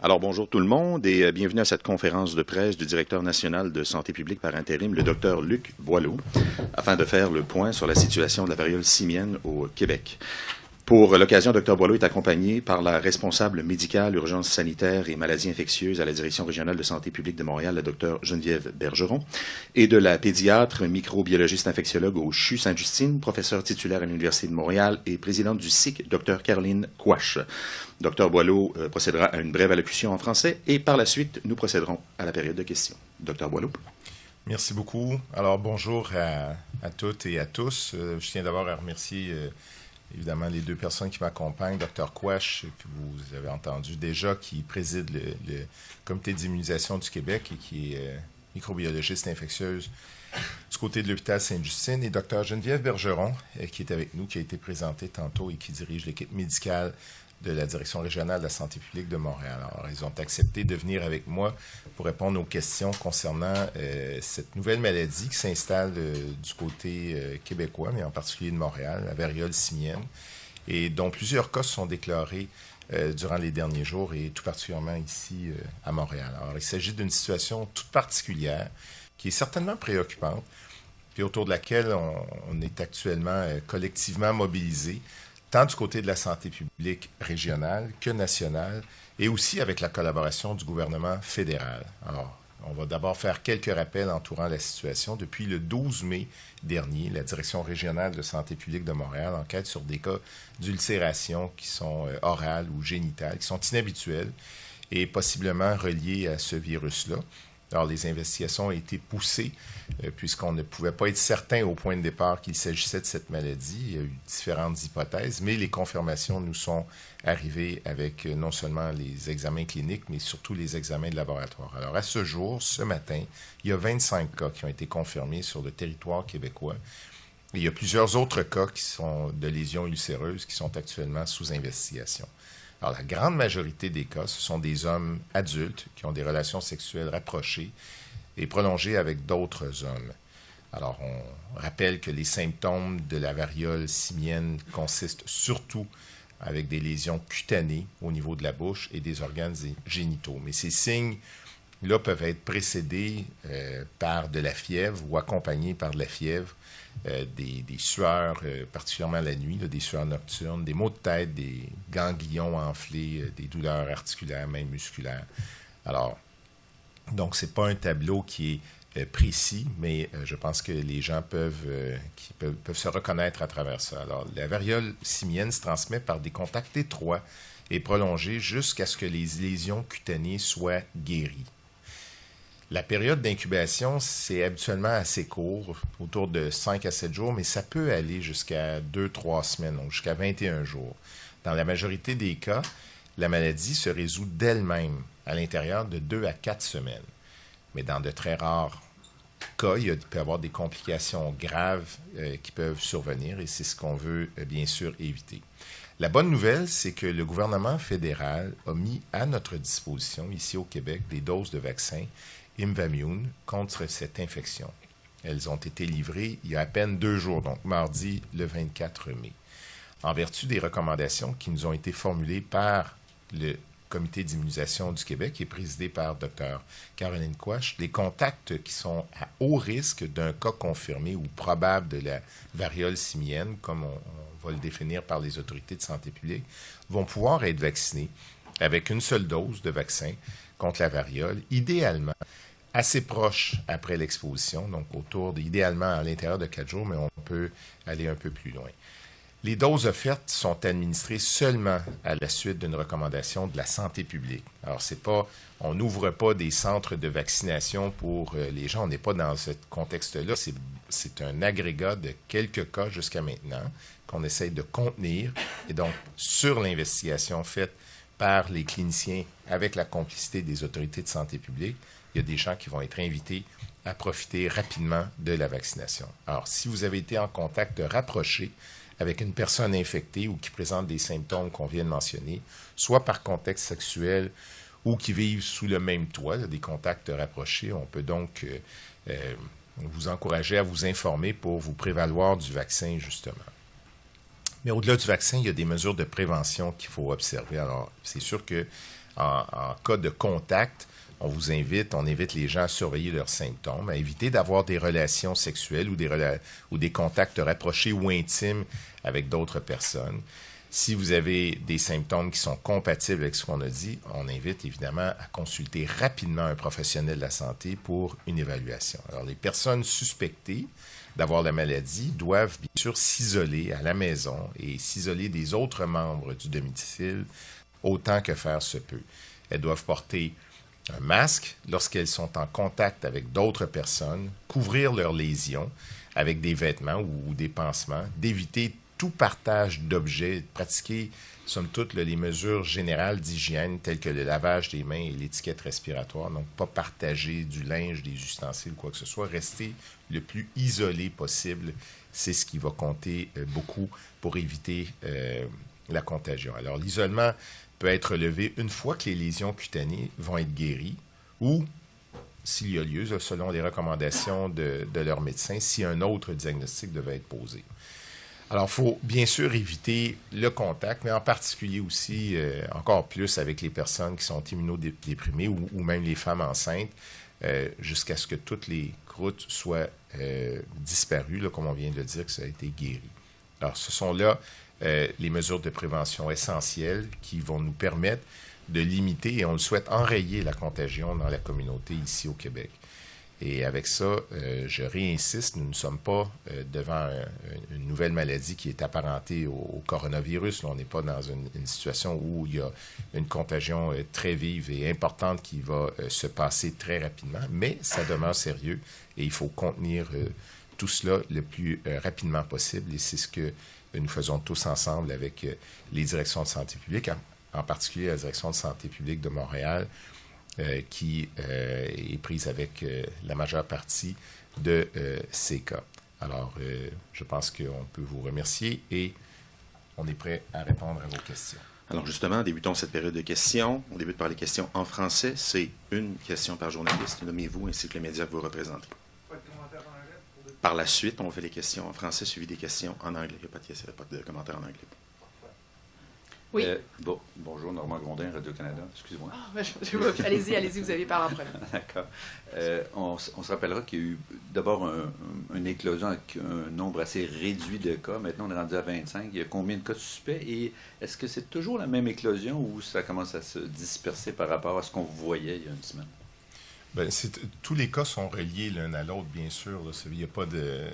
Alors bonjour tout le monde et bienvenue à cette conférence de presse du directeur national de santé publique par intérim, le docteur Luc Boileau, afin de faire le point sur la situation de la variole simienne au Québec. Pour l'occasion, Dr Boileau est accompagné par la responsable médicale, urgences sanitaires et maladies infectieuses à la Direction régionale de santé publique de Montréal, la Dr Geneviève Bergeron, et de la pédiatre, microbiologiste infectiologue au CHU Sainte-Justine, professeure titulaire à l'Université de Montréal et présidente du SIC, Dr Caroline Quach. Dr Boileau procédera à une brève allocution en français et par la suite, nous procéderons à la période de questions. Dr Boileau. Merci beaucoup. Alors, bonjour à toutes et à tous. Je tiens d'abord à remercier évidemment les deux personnes qui m'accompagnent, Dr Quach, que vous avez entendu déjà, qui préside le comité d'immunisation du Québec et qui est microbiologiste infectieuse du côté de l'hôpital Sainte-Justine, et Dr Geneviève Bergeron, qui est avec nous, qui a été présentée tantôt et qui dirige l'équipe médicale de la Direction régionale de la santé publique de Montréal. Alors, ils ont accepté de venir avec moi pour répondre aux questions concernant cette nouvelle maladie qui s'installe du côté québécois, mais en particulier de Montréal, la variole simienne, et dont plusieurs cas se sont déclarés durant les derniers jours, et tout particulièrement ici à Montréal. Alors, il s'agit d'une situation toute particulière qui est certainement préoccupante, puis autour de laquelle on est actuellement collectivement mobilisés, tant du côté de la santé publique régionale que nationale, et aussi avec la collaboration du gouvernement fédéral. Alors, on va d'abord faire quelques rappels entourant la situation. Depuis le 12 mai dernier, la Direction régionale de santé publique de Montréal enquête sur des cas d'ulcération qui sont orales ou génitales, qui sont inhabituels et possiblement reliés à ce virus-là. Alors, les investigations ont été poussées puisqu'on ne pouvait pas être certain au point de départ qu'il s'agissait de cette maladie. Il y a eu différentes hypothèses, mais les confirmations nous sont arrivées avec non seulement les examens cliniques, mais surtout les examens de laboratoire. Alors, à ce jour, ce matin, il y a 25 cas qui ont été confirmés sur le territoire québécois. Et il y a plusieurs autres cas qui sont de lésions ulcéreuses qui sont actuellement sous investigation. Alors, la grande majorité des cas, ce sont des hommes adultes qui ont des relations sexuelles rapprochées et prolongées avec d'autres hommes. Alors, on rappelle que les symptômes de la variole simienne consistent surtout avec des lésions cutanées au niveau de la bouche et des organes génitaux. Mais ces signes-là peuvent être précédés par de la fièvre ou accompagnés par de la fièvre, des sueurs, particulièrement la nuit, là, des sueurs nocturnes, des maux de tête, des ganglions enflés, des douleurs articulaires, même musculaires. Alors, donc, ce n'est pas un tableau qui est précis, mais je pense que les gens peuvent se reconnaître à travers ça. Alors, la variole simienne se transmet par des contacts étroits et prolongés jusqu'à ce que les lésions cutanées soient guéries. La période d'incubation, c'est habituellement assez court, autour de 5 à 7 jours, mais ça peut aller jusqu'à 2-3 semaines, donc jusqu'à 21 jours. Dans la majorité des cas, la maladie se résout d'elle-même à l'intérieur de 2 à 4 semaines. Mais dans de très rares cas, il peut y avoir des complications graves qui peuvent survenir, et c'est ce qu'on veut bien sûr éviter. La bonne nouvelle, c'est que le gouvernement fédéral a mis à notre disposition, ici au Québec, des doses de vaccins Imvamune contre cette infection. Elles ont été livrées il y a à peine 2 jours, donc mardi le 24 mai. En vertu des recommandations qui nous ont été formulées par le comité d'immunisation du Québec, qui est présidé par Dr Caroline Quach, les contacts qui sont à haut risque d'un cas confirmé ou probable de la variole simienne, comme on va le définir par les autorités de santé publique, vont pouvoir être vaccinés avec une seule dose de vaccin contre la variole, idéalement assez proche après l'exposition, donc idéalement à l'intérieur de 4 jours, mais on peut aller un peu plus loin. Les doses offertes sont administrées seulement à la suite d'une recommandation de la santé publique. Alors, on n'ouvre pas des centres de vaccination pour les gens, on n'est pas dans ce contexte-là. C'est un agrégat de quelques cas jusqu'à maintenant qu'on essaye de contenir. Et donc, sur l'investigation faite par les cliniciens avec la complicité des autorités de santé publique, il y a des gens qui vont être invités à profiter rapidement de la vaccination. Alors, si vous avez été en contact rapproché avec une personne infectée ou qui présente des symptômes qu'on vient de mentionner, soit par contexte sexuel ou qui vivent sous le même toit, des contacts rapprochés, on peut donc vous encourager à vous informer pour vous prévaloir du vaccin, justement. Mais au-delà du vaccin, il y a des mesures de prévention qu'il faut observer. Alors, c'est sûr que en cas de contact, on invite les gens à surveiller leurs symptômes, à éviter d'avoir des relations sexuelles ou des contacts rapprochés ou intimes avec d'autres personnes. Si vous avez des symptômes qui sont compatibles avec ce qu'on a dit, on invite évidemment à consulter rapidement un professionnel de la santé pour une évaluation. Alors, les personnes suspectées d'avoir la maladie doivent bien sûr s'isoler à la maison et s'isoler des autres membres du domicile autant que faire se peut. Elles doivent porter un masque lorsqu'elles sont en contact avec d'autres personnes, couvrir leurs lésions avec des vêtements ou des pansements, d'éviter tout partage d'objets, pratiquer, somme toute, les mesures générales d'hygiène telles que le lavage des mains et l'étiquette respiratoire. Donc, pas partager du linge, des ustensiles ou quoi que ce soit. Rester le plus isolé possible. C'est ce qui va compter beaucoup pour éviter la contagion. Alors, l'isolement peut être levé une fois que les lésions cutanées vont être guéries ou, s'il y a lieu, selon les recommandations de leur médecin, si un autre diagnostic devait être posé. Alors, il faut bien sûr éviter le contact, mais en particulier aussi, encore plus avec les personnes qui sont immunodéprimées ou même les femmes enceintes, jusqu'à ce que toutes les croûtes soient disparues, là, comme on vient de le dire, que ça a été guéri. Alors, ce sont là les mesures de prévention essentielles qui vont nous permettre de limiter, et on le souhaite, enrayer la contagion dans la communauté ici au Québec. Et avec ça, je réinsiste, nous ne sommes pas devant une nouvelle maladie qui est apparentée au coronavirus. Là, on n'est pas dans une situation où il y a une contagion très vive et importante qui va se passer très rapidement, mais ça demeure sérieux et il faut contenir tout cela le plus rapidement possible. Et c'est ce que nous faisons tous ensemble avec les directions de santé publique, en particulier la direction de santé publique de Montréal, qui est prise avec la majeure partie de ces cas. Alors, je pense qu'on peut vous remercier et on est prêt à répondre à vos questions. Alors justement, débutons cette période de questions. On débute par les questions en français. C'est une question par journaliste. Nommez-vous ainsi que les médias que vous représentez. Pas de commentaires en anglais? Par la suite, on fait les questions en français suivi des questions en anglais. Il n'y a pas de commentaires en anglais. Oui. Bonjour, Normand Grondin, Radio-Canada. Excusez-moi. Allez-y, vous avez parlé en premier. D'accord. On se rappellera qu'il y a eu d'abord une éclosion avec un nombre assez réduit de cas. Maintenant, on est rendu à 25. Il y a combien de cas suspects? Et est-ce que c'est toujours la même éclosion ou ça commence à se disperser par rapport à ce qu'on voyait il y a une semaine? Bien, tous les cas sont reliés l'un à l'autre, bien sûr. Là. Il y a pas de,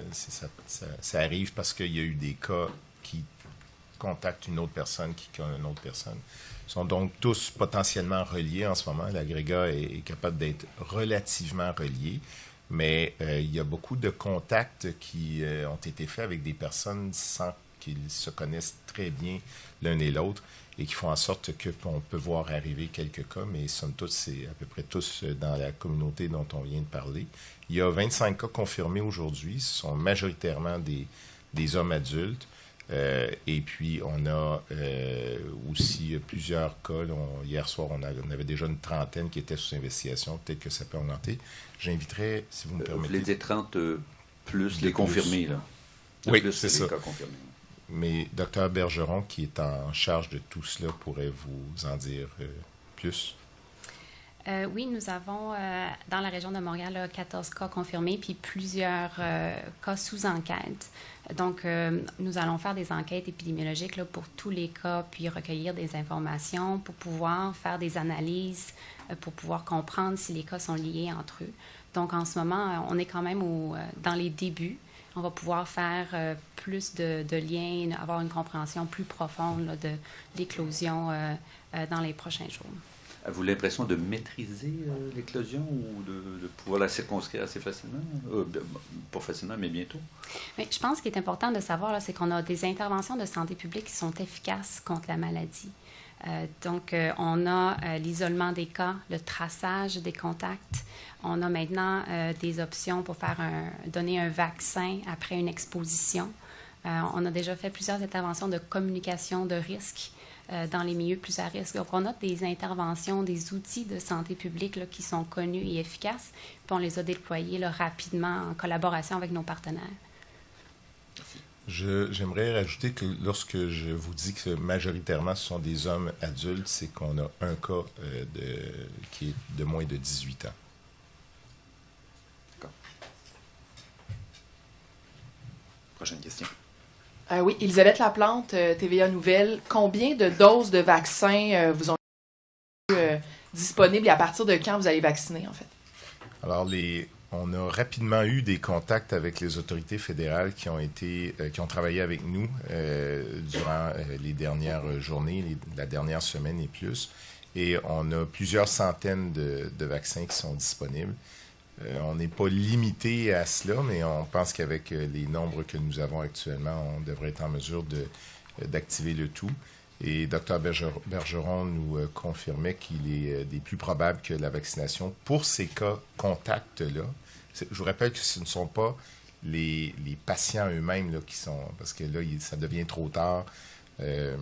ça arrive parce qu'il y a eu des cas qui contactent une autre personne qui a une autre personne. Ils sont donc tous potentiellement reliés en ce moment. L'agrégat est capable d'être relativement relié, mais il y a beaucoup de contacts qui ont été faits avec des personnes sans qu'ils se connaissent très bien l'un et l'autre et qui font en sorte qu'on peut voir arriver quelques cas, mais somme toute, c'est à peu près tous dans la communauté dont on vient de parler. Il y a 25 cas confirmés aujourd'hui. Ce sont majoritairement des hommes adultes. Et puis, on a aussi plusieurs cas. Là, hier soir, on avait déjà une trentaine qui étaient sous investigation. Peut-être que ça peut augmenter. J'inviterais, si vous me permettez... Vous voulez dire 30 plus les confirmés, là? Oui, plus c'est les ça. Cas confirmés. Mais Dr Bergeron, qui est en charge de tout cela, pourrait vous en dire plus. Oui, nous avons dans la région de Montréal là, 14 cas confirmés, puis plusieurs cas sous enquête. Donc, nous allons faire des enquêtes épidémiologiques là, pour tous les cas, puis recueillir des informations pour pouvoir faire des analyses, pour pouvoir comprendre si les cas sont liés entre eux. Donc, en ce moment, on est quand même dans les débuts. On va pouvoir faire plus de liens, avoir une compréhension plus profonde là, de l'éclosion dans les prochains jours. Avez-vous l'impression de maîtriser l'éclosion ou de pouvoir la circonscrire assez facilement? Pas facilement, mais bientôt. Mais je pense qu'il est important de savoir, là, c'est qu'on a des interventions de santé publique qui sont efficaces contre la maladie. Donc, on a l'isolement des cas, le traçage des contacts. On a maintenant des options pour donner un vaccin après une exposition. On a déjà fait plusieurs interventions de communication de risque dans les milieux plus à risque. Donc, on a des interventions, des outils de santé publique là, qui sont connus et efficaces, puis on les a déployés là, rapidement en collaboration avec nos partenaires. J'aimerais rajouter que lorsque je vous dis que majoritairement ce sont des hommes adultes, c'est qu'on a un cas qui est de moins de 18 ans. D'accord. Prochaine question. Oui, Elisabeth Laplante, TVA Nouvelle. Combien de doses de vaccins vous ont disponibles et à partir de quand vous allez vacciner, en fait? Alors, on a rapidement eu des contacts avec les autorités fédérales qui ont travaillé avec nous durant les dernières journées, la dernière semaine et plus. Et on a plusieurs centaines de vaccins qui sont disponibles. On n'est pas limité à cela, mais on pense qu'avec les nombres que nous avons actuellement, on devrait être en mesure d'activer le tout. Et Dr Bergeron nous confirmait qu'il est des plus probables que la vaccination pour ces cas contacts-là. Je vous rappelle que ce ne sont pas les patients eux-mêmes là, qui sont... Parce que là, ça devient trop tard. Telles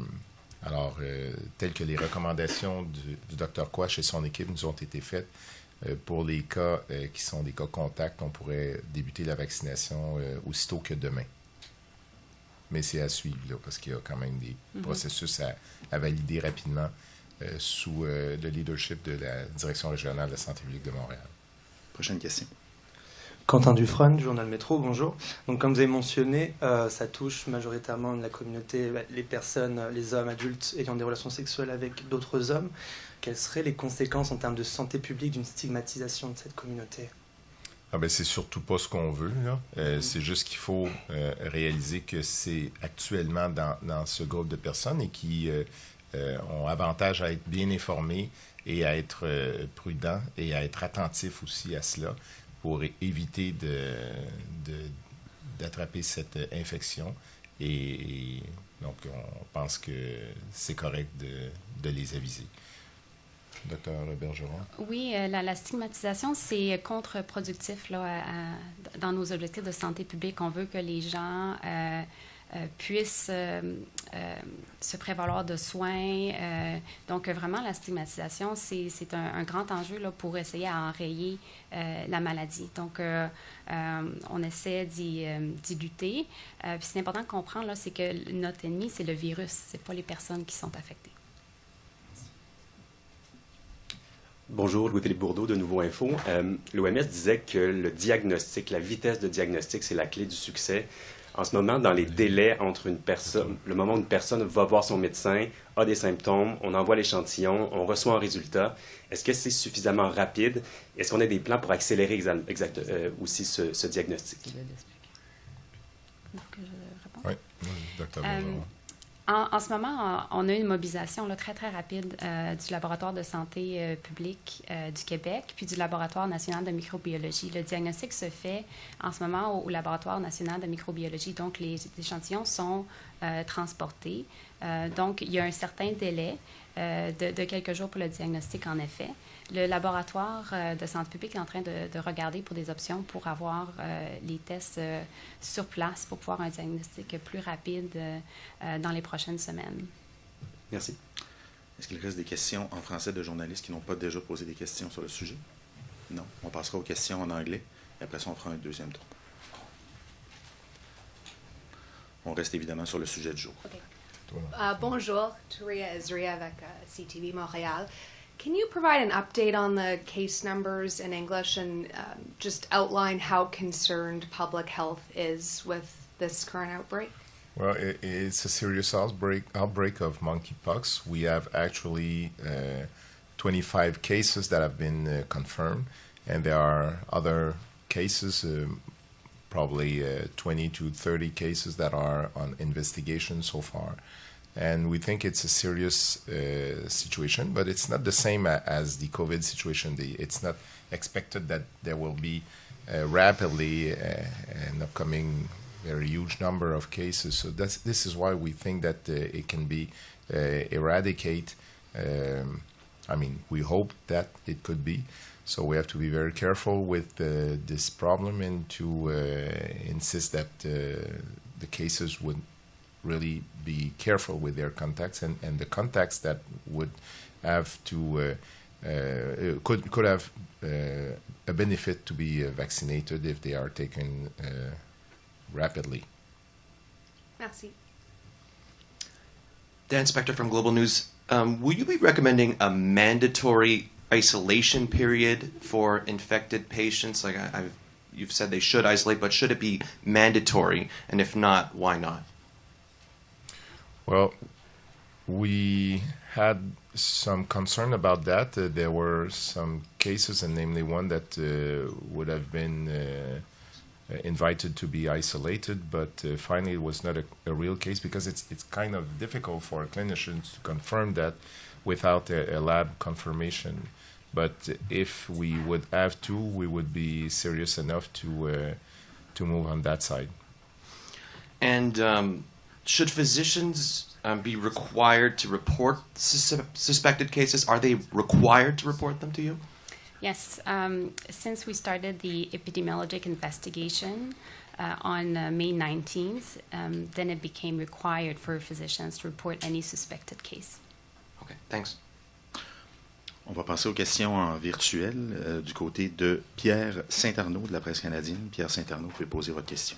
que les recommandations du Dr Quach et son équipe nous ont été faites, pour les cas qui sont des cas contacts, on pourrait débuter la vaccination aussitôt que demain. Mais c'est à suivre, là, parce qu'il y a quand même des processus à valider rapidement sous le leadership de la Direction régionale de la santé publique de Montréal. Prochaine question. Quentin Dufresne, Journal Métro, bonjour. Donc, comme vous avez mentionné, ça touche majoritairement la communauté, les personnes, les hommes adultes ayant des relations sexuelles avec d'autres hommes. Quelles seraient les conséquences en termes de santé publique d'une stigmatisation de cette communauté? C'est surtout pas ce qu'on veut, là. C'est juste qu'il faut réaliser que c'est actuellement dans ce groupe de personnes et qui ont avantage à être bien informés et à être prudents et à être attentifs aussi à cela pour éviter d'attraper cette infection. Et donc, on pense que c'est correct de les aviser. Docteur Bergeron? Oui, la stigmatisation, c'est contre-productif là, dans nos objectifs de santé publique. On veut que les gens puissent se prévaloir de soins. Donc, vraiment, la stigmatisation, c'est un grand enjeu là, pour essayer à enrayer la maladie. Donc, on essaie d'y lutter. Puis, c'est important de comprendre, là, c'est que notre ennemi, c'est le virus. C'est pas les personnes qui sont affectées. Bonjour, Louis-Philippe Bourdeau de Nouveau Info. L'OMS disait que le diagnostic, la vitesse de diagnostic, c'est la clé du succès. En ce moment, dans les délais entre le moment où une personne va voir son médecin, a des symptômes, on envoie l'échantillon, on reçoit un résultat, est-ce que c'est suffisamment rapide? Est-ce qu'on a des plans pour accélérer aussi ce diagnostic? Oui, docteur Bergeron. En ce moment, on a une mobilisation là, très, très rapide du Laboratoire de santé publique du Québec, puis du Laboratoire national de microbiologie. Le diagnostic se fait en ce moment au Laboratoire national de microbiologie. Donc, les échantillons sont transportés. Donc, il y a un certain délai de quelques jours pour le diagnostic, en effet. Le laboratoire de santé publique est en train de regarder pour des options pour avoir les tests sur place pour pouvoir un diagnostic plus rapide dans les prochaines semaines. Merci. Est-ce qu'il reste des questions en français de journalistes qui n'ont pas déjà posé des questions sur le sujet? Non. On passera aux questions en anglais et après ça, on fera un deuxième tour. On reste évidemment sur le sujet du jour. Okay. Bonjour, Touria Ezria avec CTV Montréal. Can you provide an update on the case numbers in English and just outline how concerned public health is with this current outbreak? Well, it's a serious outbreak of monkeypox. We have actually 25 cases that have been confirmed, and there are other cases, probably 20 to 30 cases that are on investigation so far. And we think it's a serious situation, but it's not the same as the COVID situation. It's not expected that there will be rapidly an upcoming very huge number of cases. So this is why we think that it can be eradicated. We hope that it could be. So we have to be very careful with this problem and to insist that the cases would really be careful with their contacts and the contacts that would have to could have a benefit to be vaccinated if they are taken rapidly. Merci. Dan Spector from Global News. Will you be recommending a mandatory isolation period for infected patients? Like you've said they should isolate, but should it be mandatory? And if not, why not? Well, we had some concern about that. There were some cases, and namely one that would have been invited to be isolated, but finally it was not a real case because it's kind of difficult for clinicians to confirm that without a lab confirmation. But if we would have to, we would be serious enough to move on that side. And should physicians be required to report suspected cases? Are they required to report them to you? Yes. Since we started the epidemiologic investigation on May 19th, then it became required for physicians to report any suspected case. Okay, thanks. On va passer aux questions en virtuel du côté de Pierre Saint-Arnaud de la presse canadienne. Pierre Saint-Arnaud, vous pouvez poser votre question.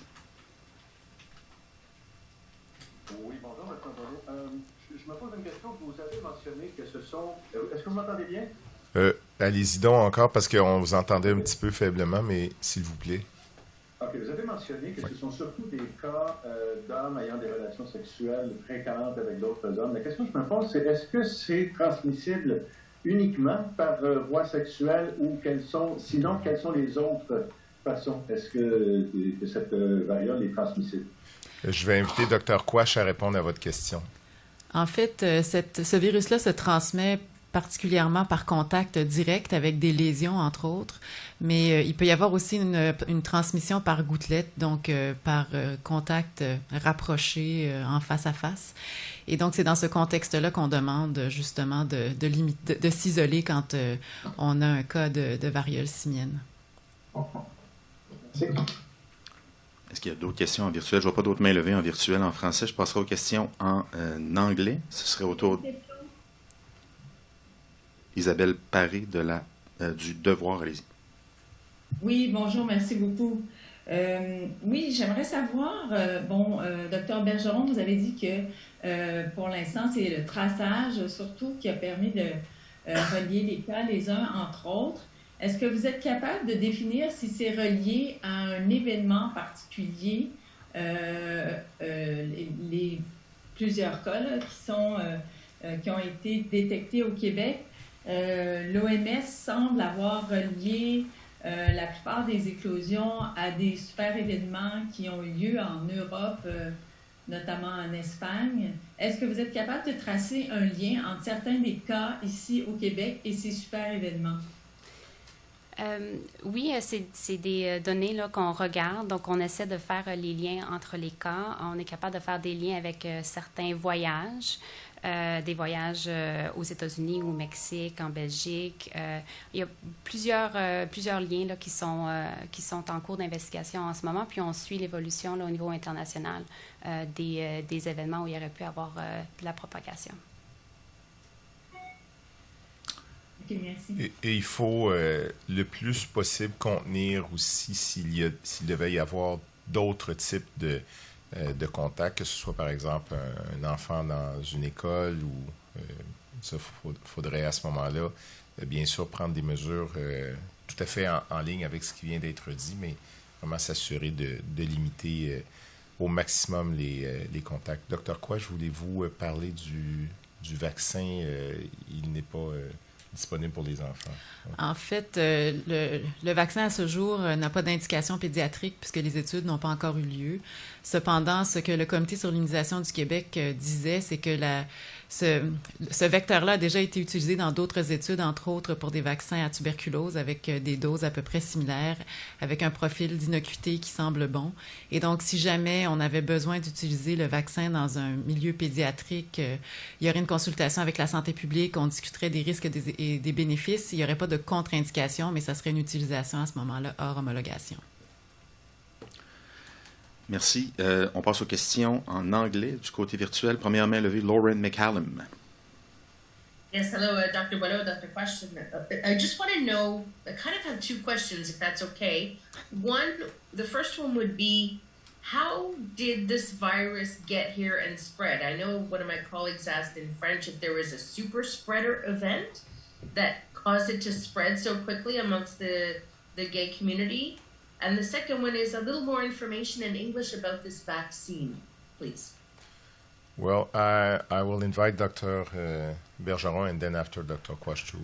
Oui, bonjour, M. Boileau. Je me pose une question. Vous avez mentionné que ce sont... Est-ce que vous m'entendez bien? Allez-y donc encore, parce qu'on vous entendait un petit peu faiblement, mais s'il vous plaît. OK, vous avez mentionné que ce sont surtout des cas d'hommes ayant des relations sexuelles fréquentes avec d'autres hommes. La question que je me pose, c'est est-ce que c'est transmissible uniquement par voie sexuelle ou sinon, quelles sont les autres façons? Est-ce que cette variole est transmissible? Je vais inviter Dr. Quach à répondre à votre question. En fait, ce virus-là se transmet particulièrement par contact direct avec des lésions, entre autres, mais il peut y avoir aussi une transmission par gouttelette, donc par contact rapproché en face à face. Et donc, c'est dans ce contexte-là qu'on demande justement de s'isoler quand on a un cas de variole simienne. Est-ce qu'il y a d'autres questions en virtuel? Je ne vois pas d'autres mains levées en virtuel en français. Je passerai aux questions en anglais. Ce serait autour Isabelle Paré du Devoir. Allez-y. Oui, bonjour, merci beaucoup. Oui, j'aimerais savoir, Dr. Bergeron, vous avez dit que pour l'instant, c'est le traçage surtout qui a permis de relier les cas les uns entre autres. Est-ce que vous êtes capable de définir si c'est relié à un événement particulier, les plusieurs cas là, qui ont été détectés au Québec? L'OMS semble avoir relié la plupart des éclosions à des super événements qui ont eu lieu en Europe, notamment en Espagne. Est-ce que vous êtes capable de tracer un lien entre certains des cas ici au Québec et ces super événements? Oui, c'est des données là, qu'on regarde. Donc, on essaie de faire les liens entre les cas. On est capable de faire des liens avec certains voyages. Des voyages aux États-Unis, au Mexique, en Belgique. Il y a plusieurs liens là, qui sont en cours d'investigation en ce moment, puis on suit l'évolution là, au niveau international des événements où il y aurait pu avoir de la propagation. Okay, merci. Et il faut le plus possible contenir aussi s'il devait y avoir d'autres types de contact, que ce soit par exemple un enfant dans une école ou ça faudrait à ce moment-là bien sûr prendre des mesures tout à fait en ligne avec ce qui vient d'être dit, mais vraiment s'assurer de limiter au maximum les contacts. Dr. Quach, voulez-vous parler du vaccin? Il n'est pas disponible pour les enfants. En fait, le vaccin à ce jour n'a pas d'indication pédiatrique puisque les études n'ont pas encore eu lieu. Cependant, ce que le Comité sur l'immunisation du Québec disait, c'est que ce vecteur-là a déjà été utilisé dans d'autres études, entre autres pour des vaccins à tuberculose avec des doses à peu près similaires, avec un profil d'innocuité qui semble bon. Et donc, si jamais on avait besoin d'utiliser le vaccin dans un milieu pédiatrique, il y aurait une consultation avec la santé publique, on discuterait des risques et des bénéfices. Il n'y aurait pas de contre-indication, mais ça serait une utilisation à ce moment-là hors homologation. Merci. On passe aux questions en anglais du côté virtuel. Première main levée, Lauren McCallum. Yes, hello, Dr. Boileau, Dr. Quach. I just want to know, I kind of have two questions, if that's okay. One, the first one would be, how did this virus get here and spread? I know one of my colleagues asked in French if there was a super spreader event that caused it to spread so quickly amongst the gay community. And the second one is a little more information in English about this vaccine, please. Well, I will invite Dr. Bergeron and then after Dr. Quach to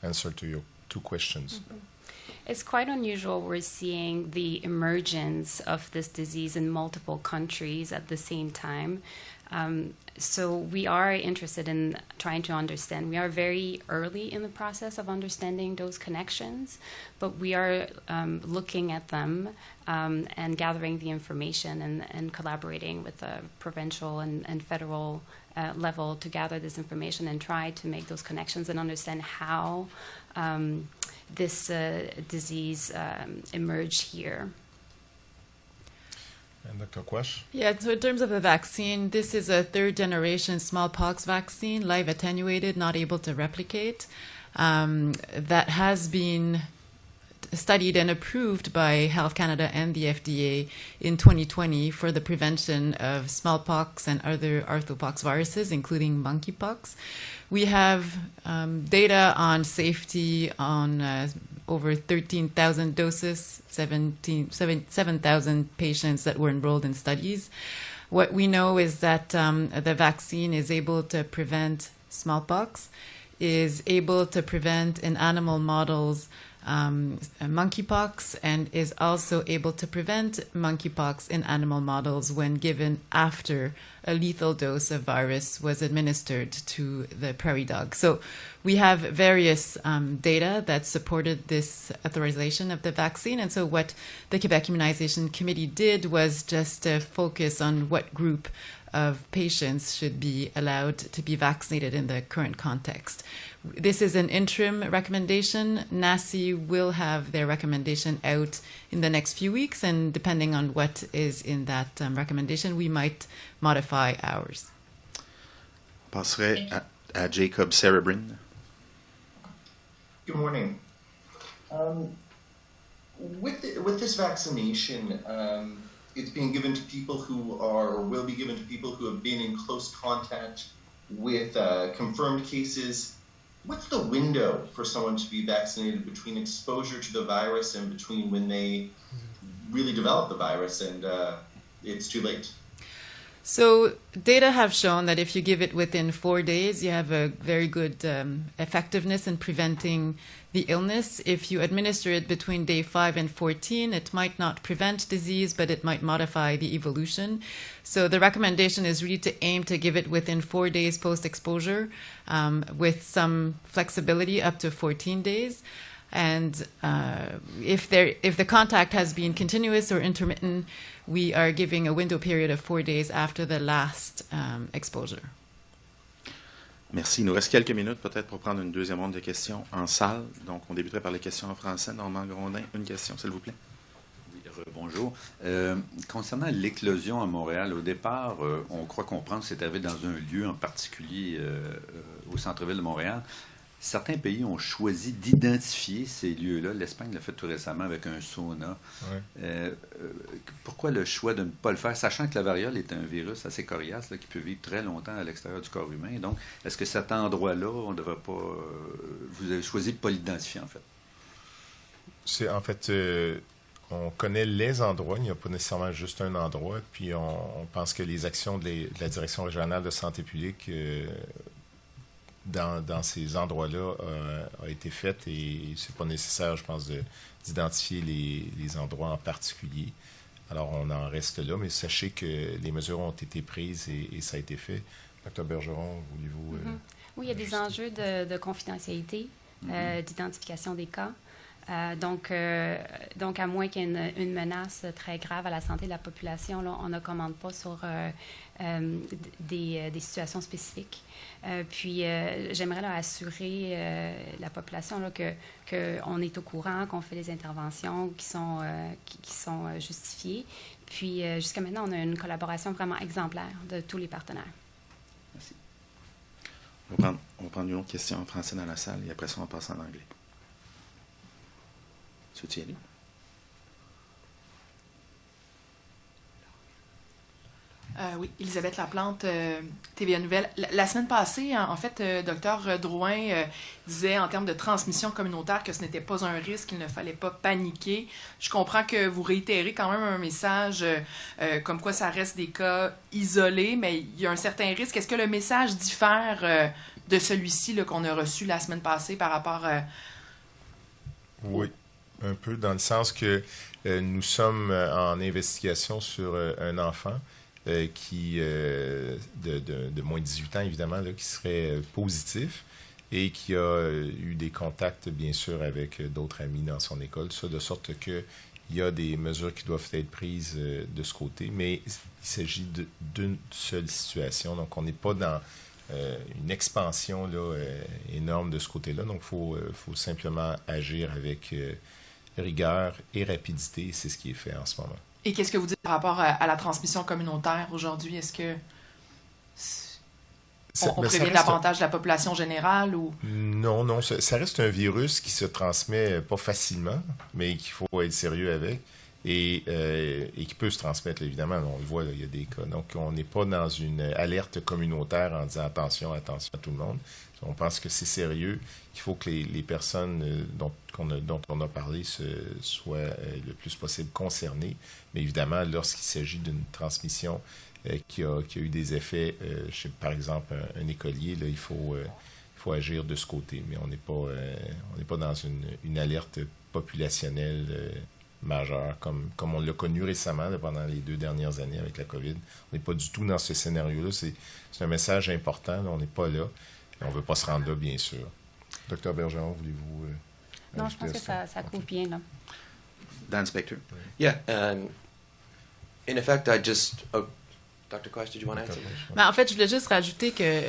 answer to your two questions. Mm-hmm. It's quite unusual we're seeing the emergence of this disease in multiple countries at the same time. So we are interested in trying to understand. We are very early in the process of understanding those connections, but we are looking at them and gathering the information and collaborating with the provincial and federal level to gather this information and try to make those connections and understand how this disease emerged here. And Dr. Quach? Yeah, so in terms of the vaccine, this is a third-generation smallpox vaccine, live attenuated, not able to replicate, that has been studied and approved by Health Canada and the FDA in 2020 for the prevention of smallpox and other orthopox viruses, including monkeypox. We have data on safety on over 13,000 doses, 7,000 patients that were enrolled in studies. What we know is that the vaccine is able to prevent smallpox, is able to prevent in animal models monkeypox, and is also able to prevent monkeypox in animal models when given after a lethal dose of virus was administered to the prairie dog. So we have various data that supported this authorization of the vaccine. And so what the Quebec Immunization Committee did was just to focus on what group of patients should be allowed to be vaccinated in the current context. This is an interim recommendation. NACI will have their recommendation out in the next few weeks, and depending on what is in that recommendation, we might modify ours. On passerait à Jacob Cerebrin. Good morning. With this vaccination, it's being given to people who are, or will be given to people who have been in close contact with confirmed cases. What's the window for someone to be vaccinated between exposure to the virus and between when they really develop the virus and it's too late? So data have shown that if you give it within 4 days, you have a very good effectiveness in preventing the illness. If you administer it between day 5 and 14, it might not prevent disease, but it might modify the evolution. So the recommendation is really to aim to give it within 4 days post-exposure with some flexibility up to 14 days. And if the contact has been continuous or intermittent, we are giving a window period of 4 days after the last exposure. Merci. Il nous reste quelques minutes peut-être pour prendre une deuxième ronde de questions en salle. Donc, on débuterait par les questions en français. Normand Grondin, une question, s'il vous plaît. Oui, bonjour. Concernant l'éclosion à Montréal, au départ, on croit comprendre que c'est arrivé dans un lieu en particulier au centre-ville de Montréal. Certains pays ont choisi d'identifier ces lieux-là. L'Espagne l'a fait tout récemment avec un sauna. Ouais. Pourquoi le choix de ne pas le faire, sachant que la variole est un virus assez coriace là, qui peut vivre très longtemps à l'extérieur du corps humain? Donc, est-ce que cet endroit-là, on ne devrait pas... vous avez choisi de ne pas l'identifier, en fait? C'est en fait... on connaît les endroits, il n'y a pas nécessairement juste un endroit, puis on pense que les actions de la Direction régionale de santé publique... Dans ces endroits-là a été faite et c'est pas nécessaire, je pense, d'identifier les endroits en particulier. Alors, on en reste là, mais sachez que les mesures ont été prises et ça a été fait. Dr. Bergeron, voulez-vous... Oui, il y a des enjeux de confidentialité, d'identification des cas. Donc, à moins qu'il y ait une menace très grave à la santé de la population, là, on ne commande pas sur des situations spécifiques. Puis, j'aimerais là, assurer la population là, qu'on est au courant, qu'on fait les interventions qui sont justifiées. Puis, jusqu'à maintenant, on a une collaboration vraiment exemplaire de tous les partenaires. Merci. On va prendre une autre question en français dans la salle et après ça, on passe en anglais. M. Thierry. Oui, Elisabeth Laplante, TVA Nouvelle. La semaine passée, en fait, Dr Drouin disait en termes de transmission communautaire que ce n'était pas un risque, qu'il ne fallait pas paniquer. Je comprends que vous réitérez quand même un message comme quoi ça reste des cas isolés, mais il y a un certain risque. Est-ce que le message diffère de celui-ci là, qu'on a reçu la semaine passée par rapport Oui, un peu dans le sens que nous sommes en investigation sur un enfant qui de moins de 18 ans, évidemment, là, qui serait positif et qui a eu des contacts, bien sûr, avec d'autres amis dans son école, ça, de sorte qu'il y a des mesures qui doivent être prises de ce côté, mais il s'agit d'une seule situation, donc on n'est pas dans une expansion là, énorme de ce côté-là, donc il faut simplement agir avec rigueur et rapidité, c'est ce qui est fait en ce moment. Et qu'est-ce que vous dites par rapport à la transmission communautaire aujourd'hui? Est-ce que on prévient davantage la population générale ou... Non, ça reste un virus qui se transmet pas facilement, mais qu'il faut être sérieux avec et qui peut se transmettre, évidemment. On le voit, là, il y a des cas. Donc, on n'est pas dans une alerte communautaire en disant attention à tout le monde. On pense que c'est sérieux, qu'il faut que les personnes dont on a parlé soient le plus possible concernées. Mais évidemment, lorsqu'il s'agit d'une transmission qui a eu des effets chez, par exemple, un écolier, là, il faut agir de ce côté. Mais on n'est pas dans une alerte populationnelle majeure, comme on l'a connu récemment là, pendant les 2 dernières années avec la COVID. On n'est pas du tout dans ce scénario-là. C'est un message important. Là, on n'est pas là. On ne veut pas se rendre là, bien sûr. Dr Bergeron, voulez-vous... non, je pense que ça couvre bien, là. Dan Spector. Yeah, in effect, I just... Oh, Dr. Quash, did you want to answer? Ben, en fait, je voulais juste rajouter que,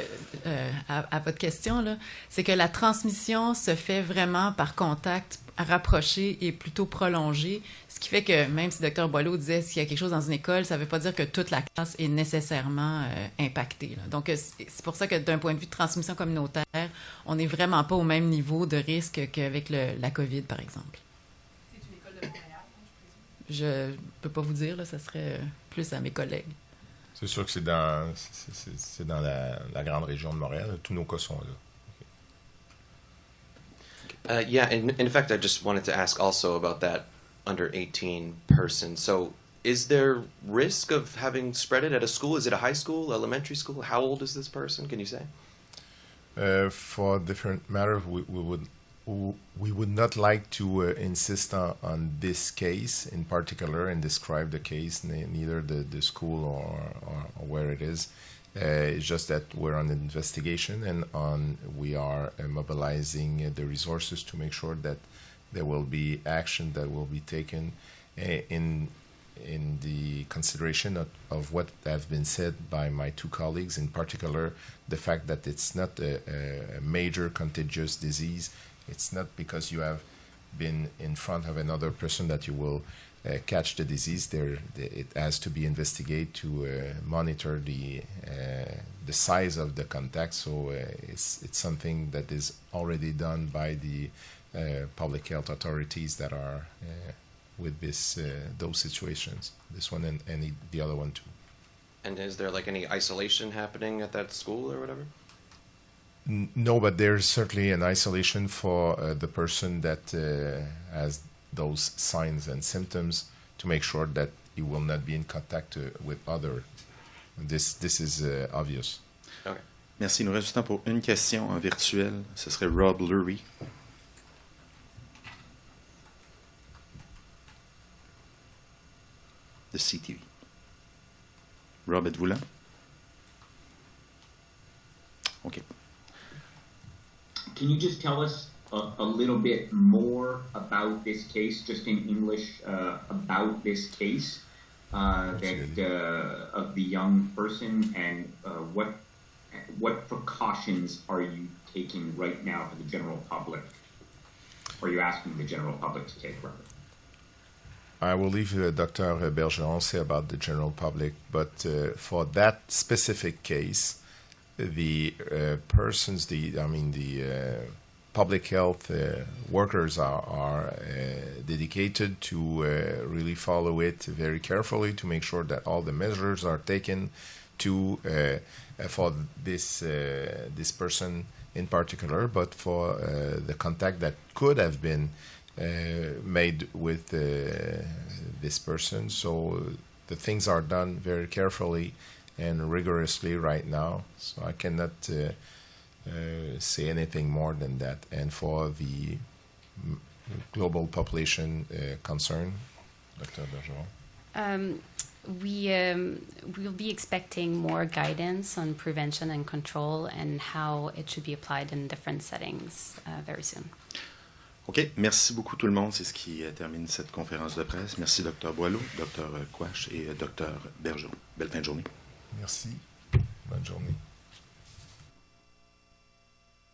à votre question, là, c'est que la transmission se fait vraiment par contact rapproché et plutôt prolongé, ce qui fait que même si Dr Boileau disait s'il y a quelque chose dans une école, ça ne veut pas dire que toute la classe est nécessairement impactée. Là. Donc, c'est pour ça que d'un point de vue de transmission communautaire, on n'est vraiment pas au même niveau de risque qu'avec la COVID, par exemple. C'est une école de Montréal, je présume? Je ne peux pas vous dire, là, ça serait plus à mes collègues. C'est sûr que c'est dans la grande région de Montréal. Tous nos cas sont là. Yeah, in fact, I just wanted to ask also about that under 18 person. So is there risk of having spread it at a school? Is it a high school, elementary school? How old is this person? Can you say? For different matters, we would not like to insist on this case in particular and describe the case, neither the school or where it is. It's just that we're on an investigation and we are mobilizing the resources to make sure that there will be action that will be taken in the consideration of what have been said by my 2 colleagues, in particular the fact that it's not a major contagious disease. It's not because you have been in front of another person that you will catch the disease. It has to be investigated to monitor the size of the contact. So it's something that is already done by the public health authorities that are with those situations. This one and the other one too. And is there like any isolation happening at that school or whatever? No, but there's certainly an isolation for the person that has those signs and symptoms to make sure that he will not be in contact with other. This is obvious. Okay. Merci. Il nous reste du temps pour une question en virtuel. Ce serait Rob Lurie. De CTV. Rob, êtes-vous là? OK. Can you just tell us a little bit more about this case, just in English, about this case of the young person, and what precautions are you taking right now for the general public? Or are you asking the general public to take, rather? I will leave Dr. Bergeron say about the general public, but for that specific case, the persons, the public health workers are dedicated to really follow it very carefully to make sure that all the measures are taken to for this person in particular, but for the contact that could have been made with this person. So the things are done very carefully and rigorously right now. So I cannot say anything more than that. And for the global population concern, Dr. Bergeron? We'll be expecting more guidance on prevention and control and how it should be applied in different settings very soon. OK. Merci beaucoup tout le monde. C'est ce qui termine cette conférence de presse. Merci Dr. Boileau, Dr. Quach et Dr. Bergeron. Belle fin de journée. Merci. Bonne journée.